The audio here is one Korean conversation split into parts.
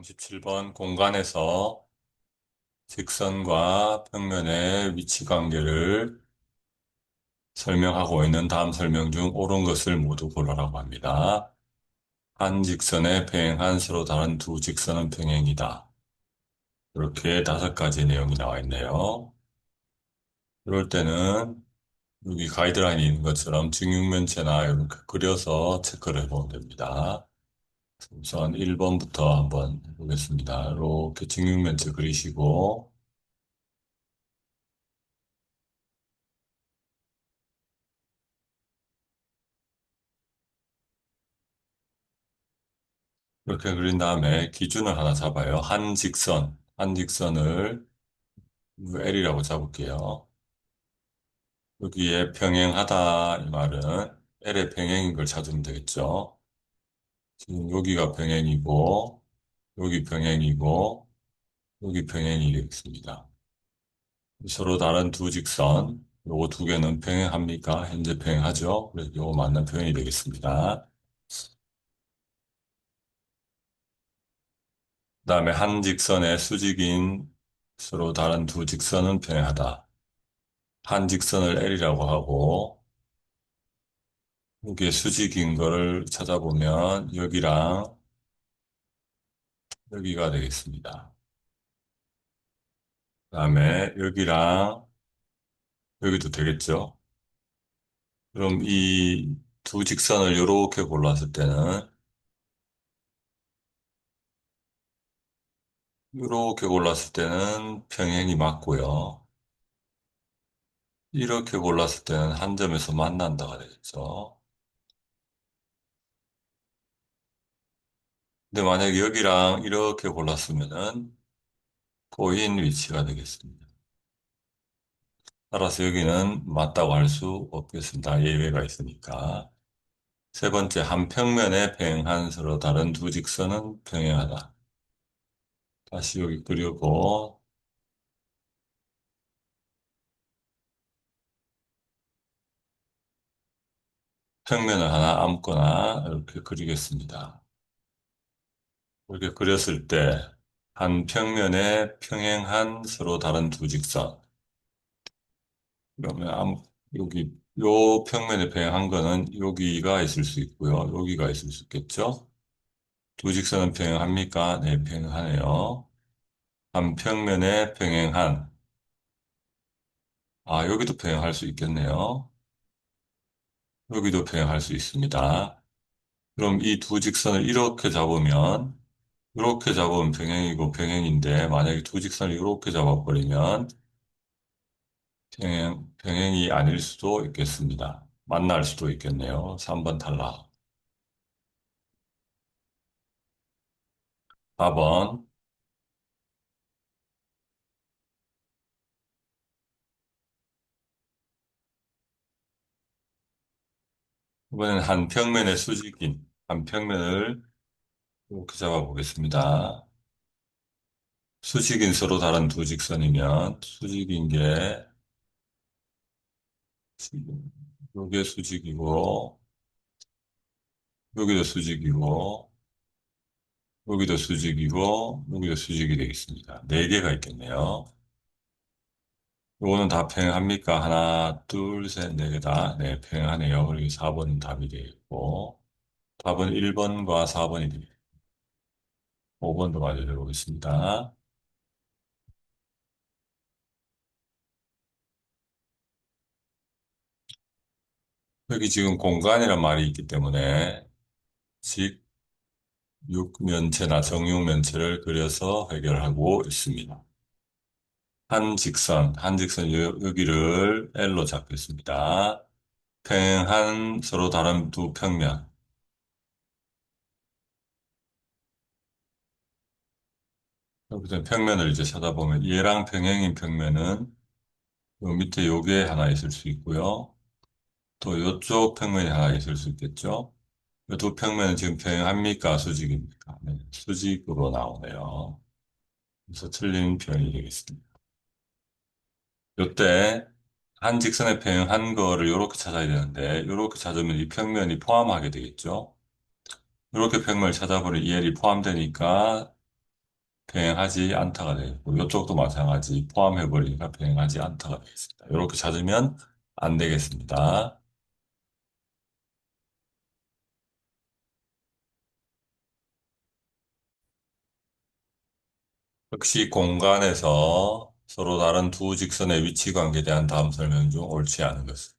37번 공간에서 직선과 평면의 위치 관계를 설명하고 있는 다음 설명 중 옳은 것을 모두 고르라고 합니다. 한 직선에 평행한 서로 다른 두 직선은 평행이다. 이렇게 5가지 내용이 나와 있네요. 이럴 때는 여기 가이드라인이 있는 것처럼 직육면체나 이렇게 그려서 체크를 해보면 됩니다. 우선 1번부터 한번 해보겠습니다. 이렇게 직육면체 그리시고 이렇게 그린 다음에 기준을 하나 잡아요. 한 직선을 L이라고 잡을게요. 여기에 평행하다 이 말은 L의 평행인 걸 찾으면 되겠죠. 지금 여기가 평행이고, 여기 평행이고, 여기 평행이 되겠습니다. 서로 다른 두 직선, 요거 두 개는 평행합니까? 현재 평행하죠? 그래서 요거 맞는 표현이 되겠습니다. 그 다음에 한 직선의 수직인 서로 다른 두 직선은 평행하다. 한 직선을 L이라고 하고, 여기에 수직인 거를 찾아보면 여기랑 여기가 되겠습니다. 그 다음에 여기랑 여기도 되겠죠? 그럼 이 두 직선을 이렇게 골랐을 때는 이렇게 골랐을 때는 평행이 맞고요. 이렇게 골랐을 때는 한 점에서 만난다가 되겠죠. 근데 만약에 여기랑 이렇게 골랐으면은 꼬인 위치가 되겠습니다. 따라서 여기는 맞다고 할 수 없겠습니다. 예외가 있으니까. 세 번째, 한 평면에 평행한 서로 다른 두 직선은 평행하다. 다시 여기 그리고 평면을 하나 아무거나 이렇게 그리겠습니다. 이렇게 그렸을 때, 한 평면에 평행한 서로 다른 두 직선. 그러면 여기, 요 평면에 평행한 거는 여기가 있을 수 있고요. 여기가 있을 수 있겠죠? 두 직선은 평행합니까? 네, 평행하네요. 한 평면에 평행한, 여기도 평행할 수 있겠네요. 여기도 평행할 수 있습니다. 그럼 이 두 직선을 이렇게 잡으면 평행이고 평행인데, 만약에 두 직선을 이렇게 잡아버리면 평행이 아닐 수도 있겠습니다. 만날 수도 있겠네요. 3번 탈락. 4번. 이번엔 한 평면을 이렇게 잡아보겠습니다. 수직인 서로 다른 두 직선이면, 수직인 게, 요게 수직이고, 여기도 수직이고, 여기도 수직이고, 여기도 수직이 되겠습니다. 네 개가 있겠네요. 요거는 다 평행합니까? 하나, 둘, 셋, 네 개 다. 네, 평행하네요. 그리고 4번 답이 되겠고, 답은 1번과 4번이 되겠고, 5번도 맞춰보겠습니다. 여기 지금 공간이란 말이 있기 때문에, 직, 육면체나 정육면체를 그려서 해결하고 있습니다. 한 직선 여기를 L로 잡겠습니다. 평행한 서로 다른 두 평면. 여기서 평면을 이제 찾아보면 얘랑 평행인 평면은 요 밑에 요게 하나 있을 수 있고요. 또 요쪽 평면이 하나 있을 수 있겠죠. 이 두 평면은 지금 평행합니까? 수직입니까? 네, 수직으로 나오네요. 그래서 틀린 표현이 되겠습니다. 요때 한 직선에 평행한 거를 요렇게 찾아야 되는데 요렇게 찾으면 이 평면이 포함하게 되겠죠. 이렇게 평면을 찾아보니 EL이 포함되니까 병행하지 않다가 되겠고, 이쪽도 마찬가지 포함해버리니까 병행하지 않다가 되겠습니다. 이렇게 찾으면 안 되겠습니다. 역시 공간에서 서로 다른 두 직선의 위치 관계에 대한 다음 설명 중 옳지 않은 것은.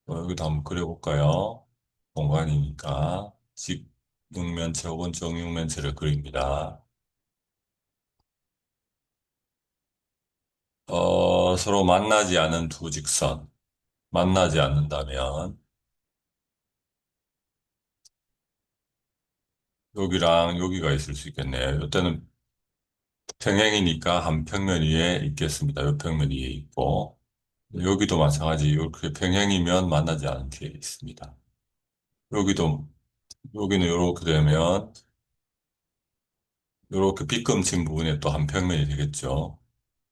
여기도 한번 그려볼까요? 공간이니까 직육면체 혹은 정육면체를 그립니다. 서로 만나지 않은 두 직선, 만나지 않는다면 여기랑 여기가 있을 수 있겠네요. 이때는 평행이니까 한 평면 위에 있겠습니다. 이 평면 위에 있고 여기도 마찬가지 이렇게 평행이면 만나지 않게 있습니다. 여기도 여기는 이렇게 되면 이렇게 빗금친 부분에 또 한 평면이 되겠죠.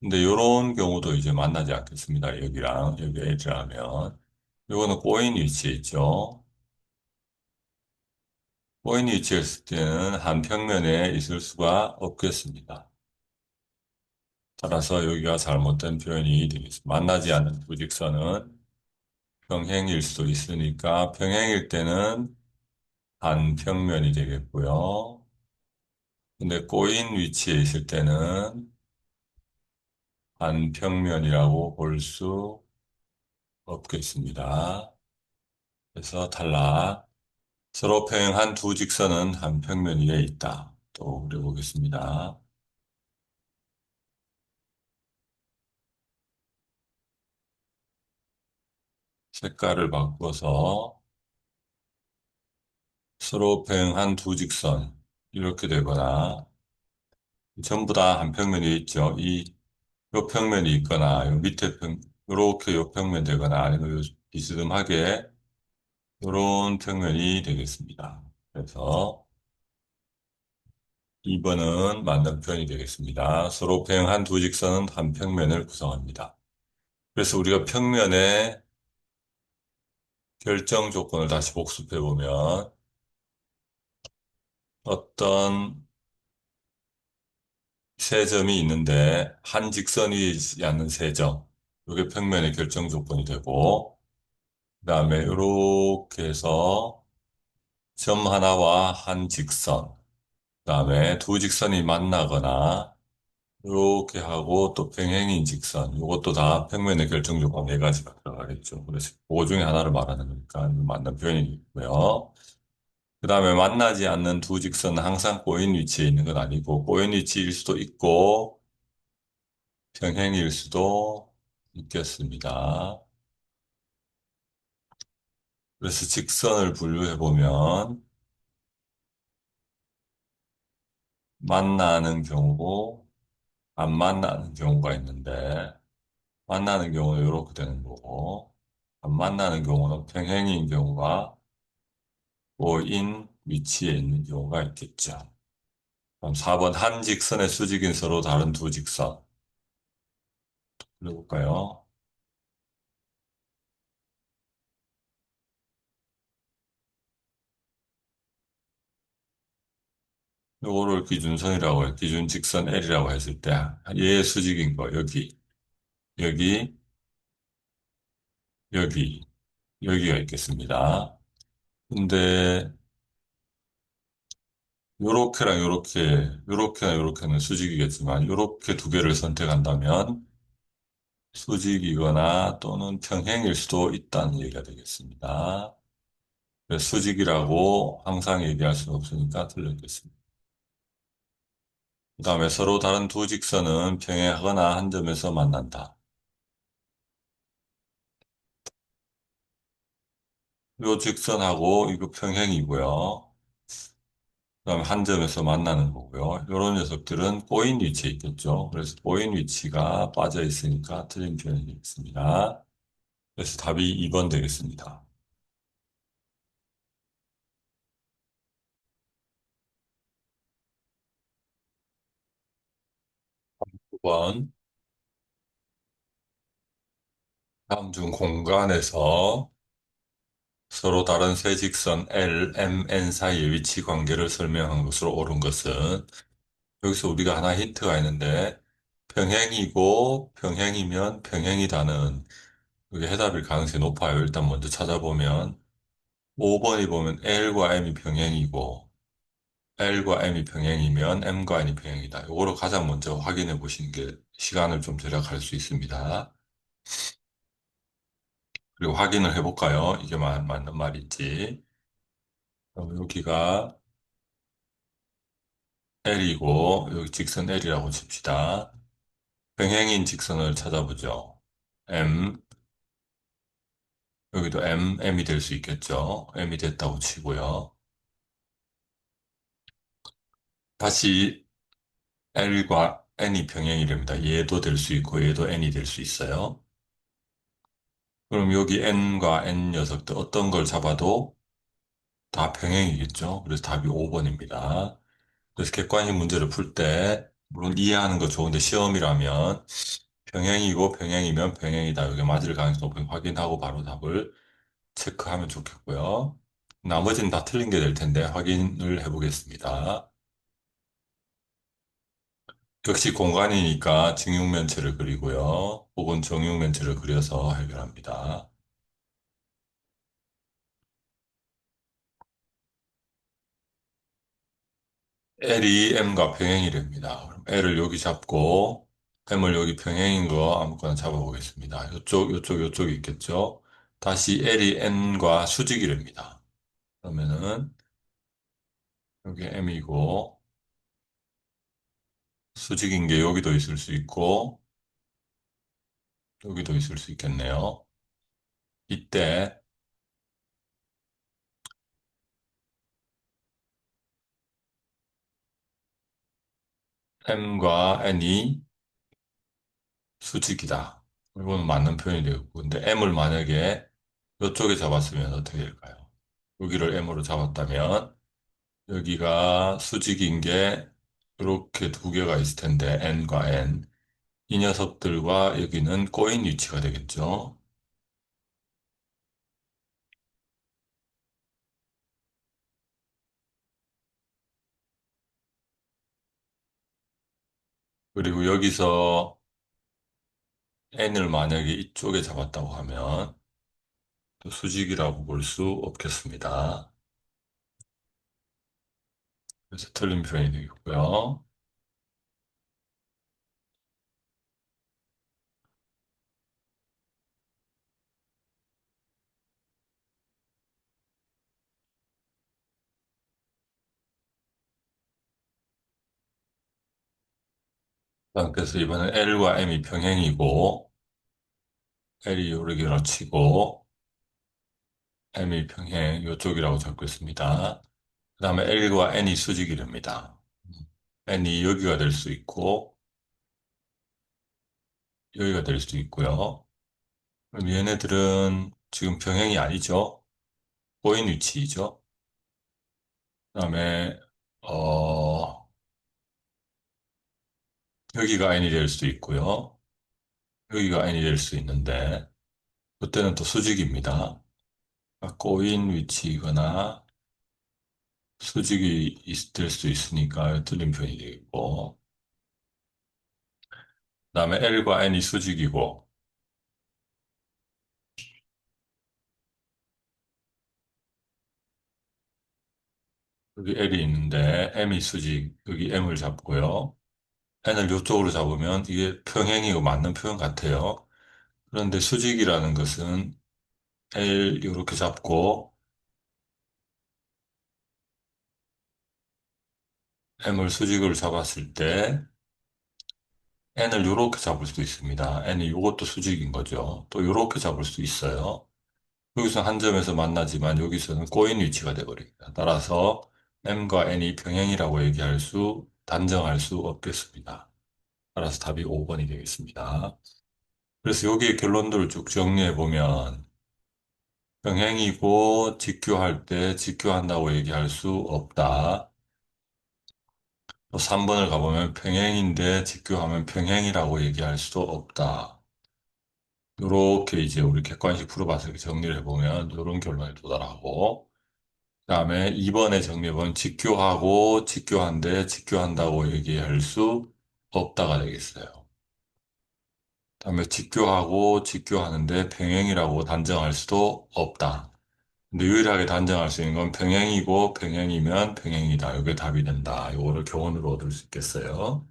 근데 이런 경우도 이제 만나지 않겠습니다. 여기랑 여기 L이라면 이거는 꼬인 위치에 있죠. 꼬인 위치에 있을 때는 한 평면에 있을 수가 없겠습니다. 따라서 여기가 잘못된 표현이 되겠습니다. 만나지 않는 두 직선은 평행일 수도 있으니까 평행일 때는 한 평면이 되겠고요. 근데 꼬인 위치에 있을 때는 한 평면이라고 볼 수 없겠습니다. 그래서 탈락. 서로 평행한 두 직선은 한 평면 위에 있다. 또 그려보겠습니다. 색깔을 바꿔서 서로 평행한 두 직선 이렇게 되거나 전부 다 한 평면 위에 있죠. 요 평면이 있거나 요 밑에 요렇게 요 평면 되거나 아니면 요 비스듬하게 요런 평면이 되겠습니다. 그래서 2번은 맞는 표현이 되겠습니다. 서로 평행한 두 직선은 한 평면을 구성합니다. 그래서 우리가 평면의 결정 조건을 다시 복습해 보면 어떤 세 점이 있는데 한 직선 위에 있지 않는 세 점, 이게 평면의 결정 조건이 되고 그다음에 이렇게 해서 점 하나와 한 직선, 그다음에 두 직선이 만나거나 이렇게 하고 또 평행인 직선, 이것도 다 평면의 결정 조건 네 가지가 들어가겠죠. 그래서 그 중에 하나를 말하는 거니까 맞는 표현이고요. 그 다음에 만나지 않는 두 직선은 항상 꼬인 위치에 있는 건 아니고 꼬인 위치일 수도 있고 평행일 수도 있겠습니다. 그래서 직선을 분류해 보면 만나는 경우고 안 만나는 경우가 있는데 만나는 경우는 이렇게 되는 거고 안 만나는 경우는 평행인 경우가 꼬인 위치에 있는 경우가 있겠죠. 그럼 4번 한 직선의 수직인 서로 다른 두 직선 그려볼까요? 요거를 기준선이라고 해요. 기준 직선 L이라고 했을 때 얘의 수직인 거 여기 여기 여기 여기가 있겠습니다. 근데 요렇게랑 요렇게나 요렇게는 수직이겠지만 요렇게 두 개를 선택한다면 수직이거나 또는 평행일 수도 있다는 얘기가 되겠습니다. 그래서 수직이라고 항상 얘기할 수는 없으니까 틀렸겠습니다. 그 다음에 서로 다른 두 직선은 평행하거나 한 점에서 만난다. 요 직선하고 이거 평행이고요. 그다음에 한 점에서 만나는 거고요. 이런 녀석들은 꼬인 위치에 있겠죠. 그래서 꼬인 위치가 빠져 있으니까 틀린 표현이 되겠습니다. 그래서 답이 2번 되겠습니다. 9번. 다음 중 공간에서 서로 다른 세 직선 L, M, N 사이의 위치 관계를 설명한 것으로 옳은 것은 여기서 우리가 하나 힌트가 있는데 평행이고 평행이면 평행이다는 그게 해답일 가능성이 높아요. 일단 먼저 찾아보면 5번이 보면 L과 M이 평행이고 L과 M이 평행이면 M과 N이 평행이다. 이거를 가장 먼저 확인해 보시는 게 시간을 좀 절약할 수 있습니다. 그리고 확인을 해볼까요? 이게 맞는 말인지. 그럼 여기가 L이고 여기 직선 L이라고 칩시다. 평행인 직선을 찾아보죠. M, 여기도 M이 될 수 있겠죠. M이 됐다고 치고요. 다시 L과 N이 평행이 됩니다. 얘도 될 수 있고 얘도 N이 될 수 있어요. 그럼 여기 N과 N 녀석들 어떤 걸 잡아도 다 평행이겠죠. 그래서 답이 5번입니다. 그래서 객관식 문제를 풀 때, 물론 이해하는 거 좋은데 시험이라면 평행이고 평행이면 평행이다. 이게 맞을 가능성이 높은 확인하고 바로 답을 체크하면 좋겠고요. 나머지는 다 틀린 게 될 텐데 확인을 해보겠습니다. 역시 공간이니까 직육면체를 그리고요. 혹은 정육면체를 그려서 해결합니다. L이 M과 평행이랍니다. 그럼 L을 여기 잡고 M을 여기 평행인 거 아무거나 잡아보겠습니다. 요쪽이 있겠죠? 다시 L이 N과 수직이랍니다. 그러면은 여기 M이고 수직인 게 여기도 있을 수 있고 여기도 있을 수 있겠네요. 이때 M과 N이 수직이다. 이건 맞는 표현이 되고 근데 M을 만약에 이쪽에 잡았으면 어떻게 될까요? 여기를 M으로 잡았다면 여기가 수직인 게 이렇게 두 개가 있을 텐데 N과 N 이 녀석들과 여기는 꼬인 위치가 되겠죠. 그리고 여기서 N을 만약에 이쪽에 잡았다고 하면 또 수직이라고 볼 수 없겠습니다. 그래서 틀린 표현이 되겠고요. 그래서 이번엔 L과 M이 평행이고 L이 요렇게로 치고 M이 평행 이쪽이라고 잡고 있습니다. 그 다음에 L과 N이 수직이 됩니다. N이 여기가 될 수 있고 여기가 될 수도 있고요. 그럼 얘네들은 지금 평행이 아니죠. 꼬인 위치이죠. 그다음에 여기가 n이 될 수도 있고요. 여기가 n이 될 수 있는데 그때는 또 수직입니다. 그러니까 꼬인 위치이거나 수직이 될 수 있으니까 틀린 표현이 되겠고 그다음에 L과 N이 수직이고 여기 L이 있는데 M이 수직 여기 M을 잡고요. N을 이쪽으로 잡으면 이게 평행이고 맞는 표현 같아요. 그런데 수직이라는 것은 L 이렇게 잡고 M을 수직으로 잡았을 때 N을 이렇게 잡을 수도 있습니다. N이 이것도 수직인 거죠. 또 이렇게 잡을 수 있어요. 여기서 한 점에서 만나지만 여기서는 꼬인 위치가 되어버립니다. 따라서 M과 N이 평행이라고 단정할 수 없겠습니다. 따라서 답이 5번이 되겠습니다. 그래서 여기에 결론들을 쭉 정리해 보면 평행이고 직교할 때 직교한다고 얘기할 수 없다. 또 3번을 가보면 평행인데 직교하면 평행이라고 얘기할 수도 없다. 요렇게 이제 우리 객관식 풀어봐서 이렇게 정리를 해보면 요런 결론에 도달하고, 그다음에 2번의 정리은 직교하고 직교한데 직교한다고 얘기할 수 없다가 되겠어요. 그다음에 직교하고 직교하는데 병행이라고 단정할 수도 없다. 근데 유일하게 단정할 수 있는 건 병행이고 병행이면 병행이다. 이게 답이 된다. 요거를 교훈으로 얻을 수 있겠어요.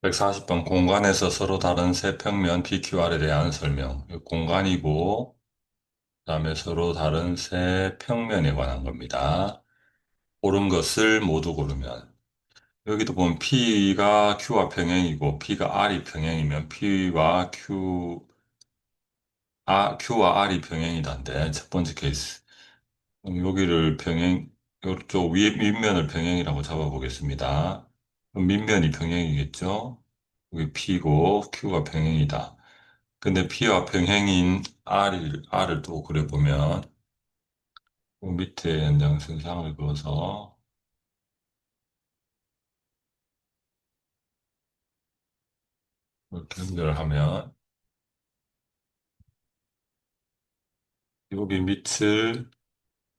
140번 공간에서 서로 다른 세 평면 PQR에 대한 설명. 공간이고 그다음에 서로 다른 세 평면에 관한 겁니다. 고른 것을 모두 고르면 여기도 보면 P가 Q와 평행이고 P가 R이 평행이면 Q와 R이 평행이란데 첫 번째 케이스. 그럼 여기를 이쪽 밑면을 평행이라고 잡아보겠습니다. 그럼 밑면이 평행이겠죠? 여기 P고 Q가 평행이다. 근데 P와 평행인 R을 또 그려보면 그 밑에 연장선상을 그어서 이렇게 연결하면 여기 밑을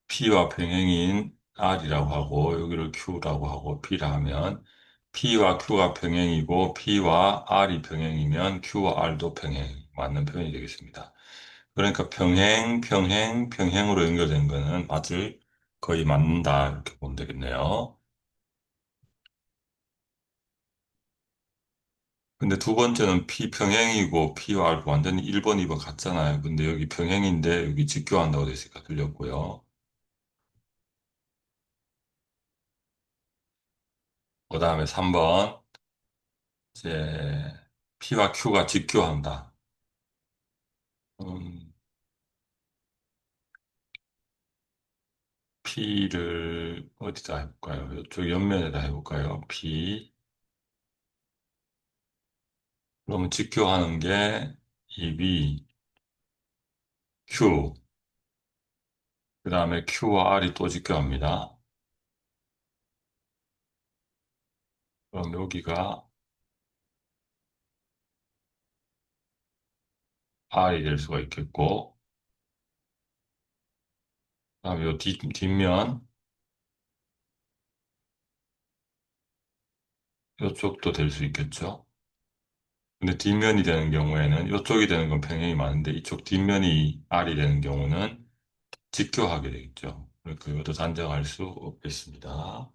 P와 평행인 R이라고 하고 여기를 Q라고 하고 P라 하면 P와 Q가 평행이고 P와 R이 평행이면 Q와 R도 평행 맞는 표현이 되겠습니다. 그러니까 평행으로 연결된 거는 거의 맞는다 이렇게 보면 되겠네요. 근데 두 번째는 P 평행이고 P와 R 완전히 1번, 2번 같잖아요. 근데 여기 평행인데 여기 직교한다고 되어 있으니까 틀렸고요. 그 다음에 3번 이제 P와 Q가 직교한다. 음, P를 어디다 해볼까요? 이쪽 옆면에다 해볼까요? P. 그러면 직교하는 게 EB, Q. 그 다음에 Q와 R이 또 직교합니다. 그럼 여기가 R이 될 수가 있겠고, 그 다음에 요 뒷면, 이쪽도 될 수 있겠죠? 근데 뒷면이 되는 경우에는 이쪽이 되는 건 평행이 많은데 이쪽 뒷면이 R이 되는 경우는 직교하게 되겠죠. 그러니까 이것도 단정할 수 없겠습니다.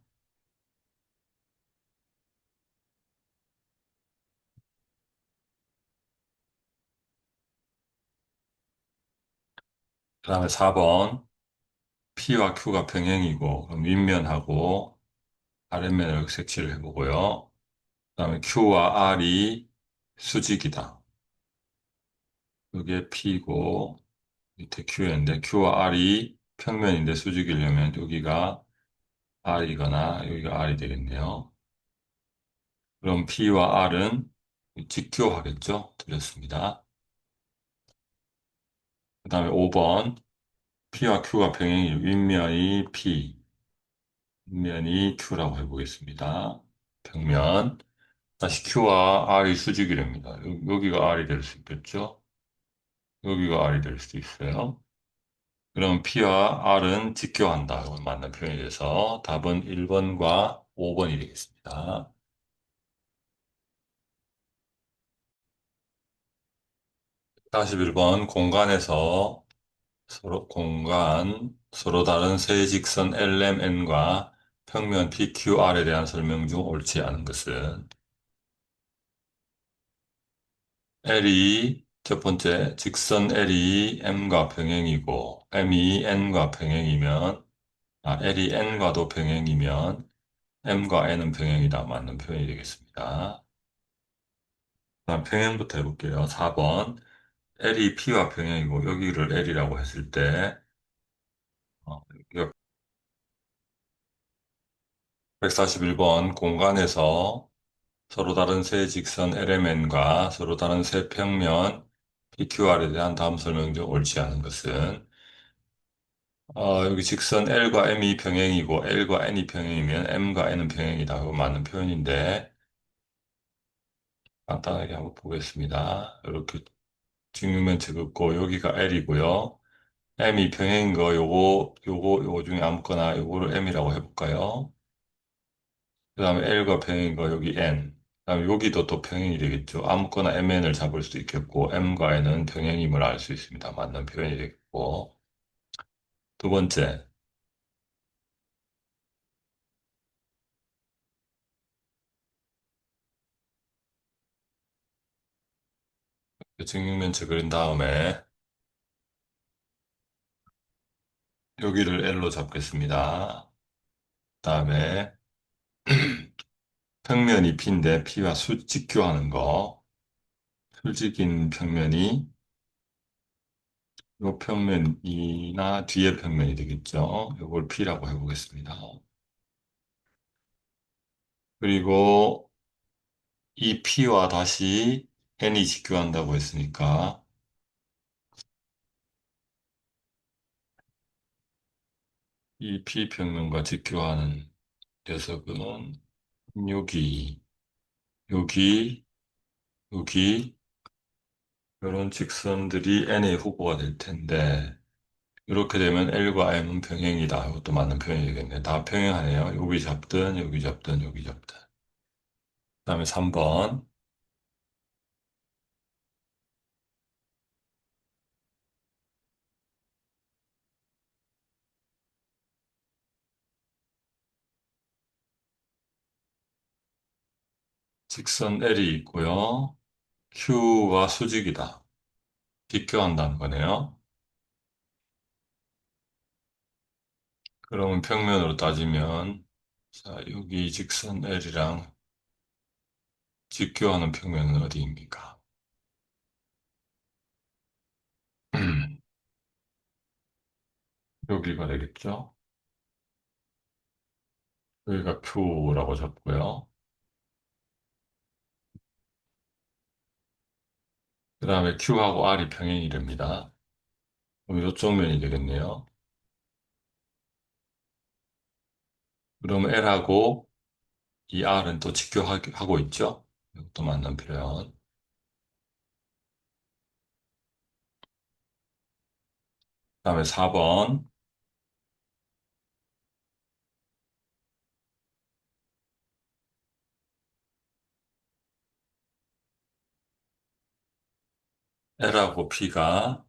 그 다음에 4번 P와 Q가 평행이고 그럼 윗면하고 아랫면을 색칠을 해보고요. 그 다음에 Q와 R이 수직이다. 이게 P고 밑에 Q였는데 Q와 R이 평면인데 수직이려면 여기가 R이거나 여기가 R이 되겠네요. 그럼 P와 R은 직교하겠죠? 틀렸습니다. 그 다음에 5번 P와 Q가 평행이 윗면이 P, 윗면이 Q라고 해보겠습니다. 평면 다시 Q와 R이 수직이랍니다. 여기가 R이 될 수 있겠죠? 여기가 R이 될 수도 있어요. 그럼 P와 R은 직교한다. 이건 맞는 표현이 돼서 답은 1번과 5번이 되겠습니다. 41번 공간에서 서로 다른 세 직선 LMN과 평면 PQR에 대한 설명 중 옳지 않은 것은 L이 첫 번째 직선 L이 M과 평행이고 M이 N과 평행이면 L이 N과도 평행이면 M과 N은 평행이다 맞는 표현이 되겠습니다. 다음 평행부터 해볼게요. 4번 L이 P와 평행이고 여기를 L이라고 했을 때 141번 공간에서 서로 다른 세 직선 LMN과 서로 다른 세 평면 PQR에 대한 다음 설명 중 옳지 않은 것은 여기 직선 L과 M이 평행이고 L과 N이 평행이면 M과 N은 평행이다. 고 맞는 표현인데 간단하게 한번 보겠습니다. 이렇게 직육면체 긋고 여기가 L이고요. M이 평행인 거 요거 중에 아무거나 요거를 M이라고 해볼까요? 그 다음에 L과 평행인 거 여기 N. 그 다음에 여기도 또 평행이 되겠죠. 아무거나 MN을 잡을 수 있겠고 M과 N은 평행임을 알 수 있습니다. 맞는 표현이 되겠고 두 번째 직육면체 그린 다음에 여기를 L로 잡겠습니다. 그 다음에 평면이 P인데 P와 직교하는 거. 수직인 평면이 요 평면이나 뒤에 평면이 되겠죠. 요걸 P라고 해보겠습니다. 그리고 이 P와 다시 N이 직교한다고 했으니까 이 P 평면과 직교하는 녀석은 여기, 여기, 여기 이런 직선들이 N의 후보가 될 텐데 이렇게 되면 L과 M은 평행이다. 이것도 맞는 표현이 되겠네. 다 평행하네요. 여기 잡든, 여기 잡든, 여기 잡든. 그다음에 3번. 직선 L이 있고요. Q와 수직이다. 비교한다는 거네요. 그러면 평면으로 따지면, 자, 여기 직선 L이랑 직교하는 평면은 어디입니까? 여기가 되겠죠? 여기가 Q라고 잡고요. 그 다음에 Q하고 R이 평행이랍니다. 그럼 이쪽 면이 되겠네요. 그러면 L하고 이 R은 또 직교하고 있죠? 이것도 맞는 표현. 그 다음에 4번. L하고 P가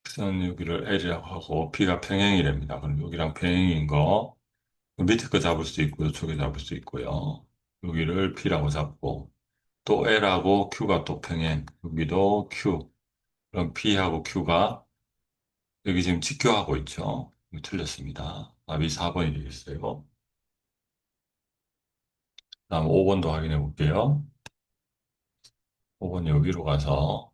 선 여기를 L이라고 하고 P가 평행이랍니다. 그럼 여기랑 평행인 거 밑에 거 잡을 수 있고 이쪽에 잡을 수 있고요. 여기를 P라고 잡고 또 L하고 Q가 또 평행. 여기도 Q. 그럼 P하고 Q가 여기 지금 직교하고 있죠. 이거 틀렸습니다. 답이 4번이 되겠어요. 다음 5번도 확인해 볼게요. 5번 여기로 가서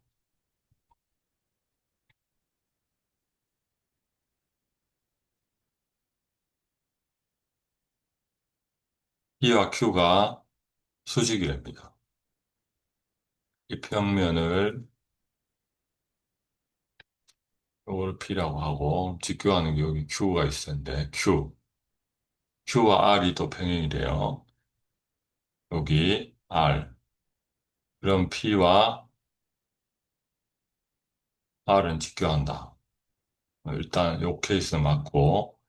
P와 Q가 수직이랍니다. 이 평면을 이걸 P라고 하고 직교하는 게 여기 Q가 있었는데 Q와 R이 또 평행이래요. 여기 R. 그럼 P와 R은 직교한다. 일단 요 케이스는 맞고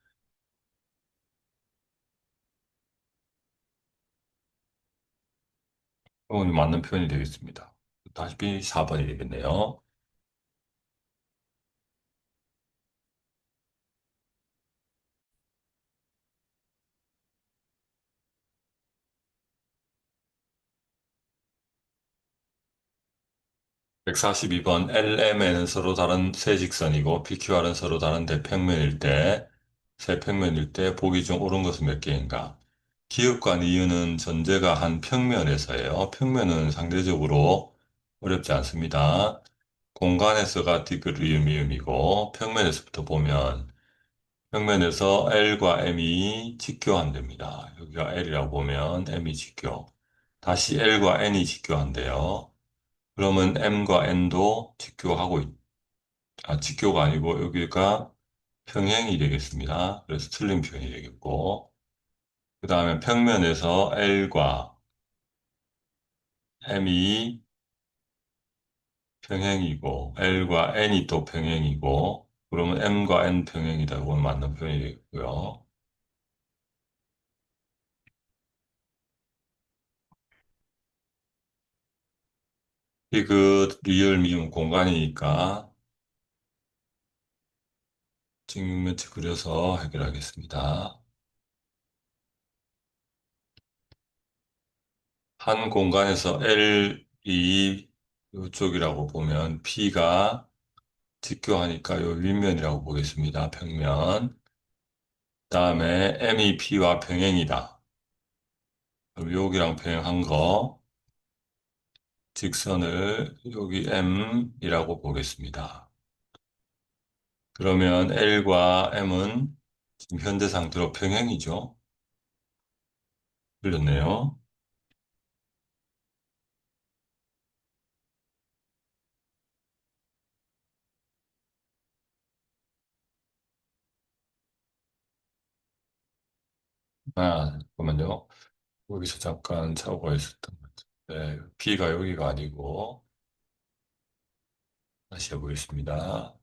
이건 맞는 표현이 되겠습니다. 다시 4번이 되겠네요. 142번 LMN은 서로 다른 세 직선이고 PQR은 서로 다른 대평면일 때, 세 평면일 때 보기 중 옳은 것은 몇 개인가? 기읍과 니은은 전제가 한 평면에서예요. 평면은 상대적으로 어렵지 않습니다. 공간에서가 디귿리음이음이고 평면에서부터 보면 평면에서 L과 M이 직교한답니다. 여기가 L이라고 보면 M이 직교. 다시 L과 N이 직교한대요. 그러면 m과 n도 직교가 아니고 여기가 평행이 되겠습니다. 그래서 틀린 표현이 되겠고, 그 다음에 평면에서 L과 M이 평행이고, L과 N이 또 평행이고, 그러면 M과 N 평행이다. 이건 맞는 표현이 되겠고요. 디귿, 리을, 미음 공간이니까 직육면체 그려서 해결하겠습니다. 한 공간에서 L이 이쪽이라고 보면 P가 직교하니까 요 윗면이라고 보겠습니다. 평면. 다음에 M이 P와 평행이다. 그럼 여기랑 평행한 거 직선을 여기 M이라고 보겠습니다. 그러면 L과 M은 지금 현재 상태로 평행이죠. 틀렸네요. 잠깐만요. 여기서 잠깐 착오가 있었던 것 같은데 P가 여기가 아니고 다시 해보겠습니다.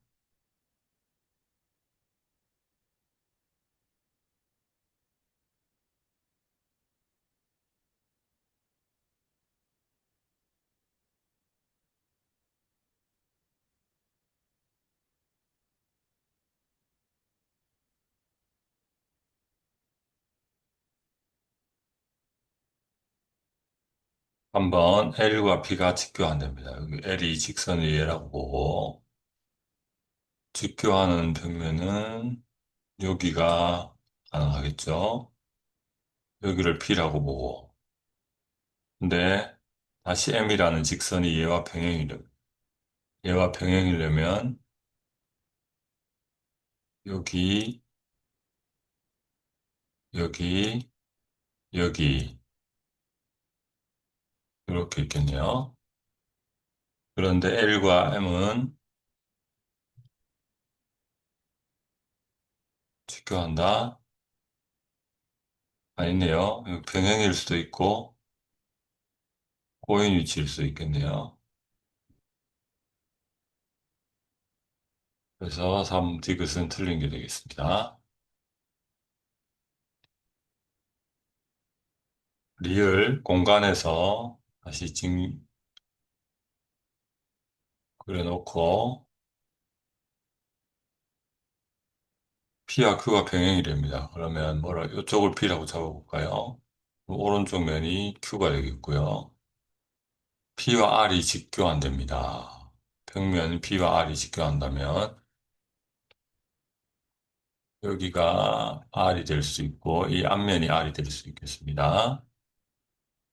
한번 L과 P가 직교한답니다. 여기 L이 직선의 얘라고 보고 직교하는 평면은 여기가 가능하겠죠. 여기를 P라고 보고 근데 다시 M이라는 직선이 얘와 평행이려면 여기, 여기, 여기 이렇게 있겠네요. 그런데 L과 M은 직교한다? 아니네요. 여기 평행일 수도 있고 꼬인 위치일 수도 있겠네요. 그래서 3 디귿은 틀린 게 되겠습니다. 리을 공간에서 다시 그려놓고 P와 Q가 병행이 됩니다. 그러면 이쪽을 P라고 잡아볼까요? 오른쪽 면이 Q가 되겠고요. P와 R이 직교한답니다. 평면 P와 R이 직교한다면 여기가 R이 될 수 있고 이 앞면이 R이 될 수 있겠습니다.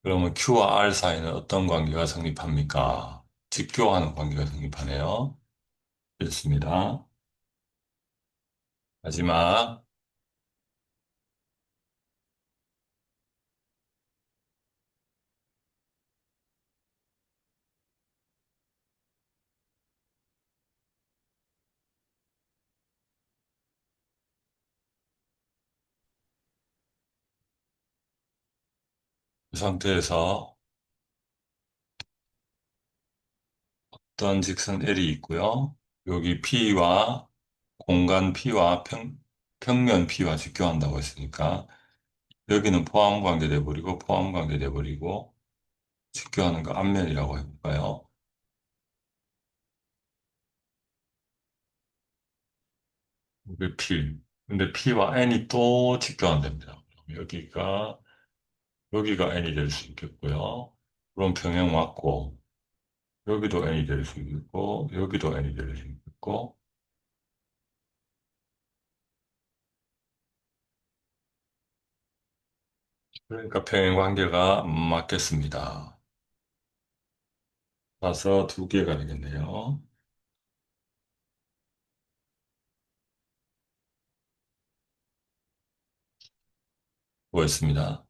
그러면 Q와 R 사이는 어떤 관계가 성립합니까? 직교하는 관계가 성립하네요. 됐습니다. 마지막 이 상태에서 어떤 직선 L이 있고요. 여기 P와 공간 P와 평면 P와 직교한다고 했으니까 여기는 포함 관계 돼버리고 포함 관계 돼버리고 직교하는 거 앞면이라고 해볼까요? 여기 P. 근데 P와 N이 또 직교한답니다. 여기가 N이 될 수 있겠고요. 그럼 평행 맞고 여기도 N이 될 수 있고 여기도 N이 될 수 있고 그러니까 평행 관계가 맞겠습니다. 따라서 두 개가 되겠네요. 수고했습니다.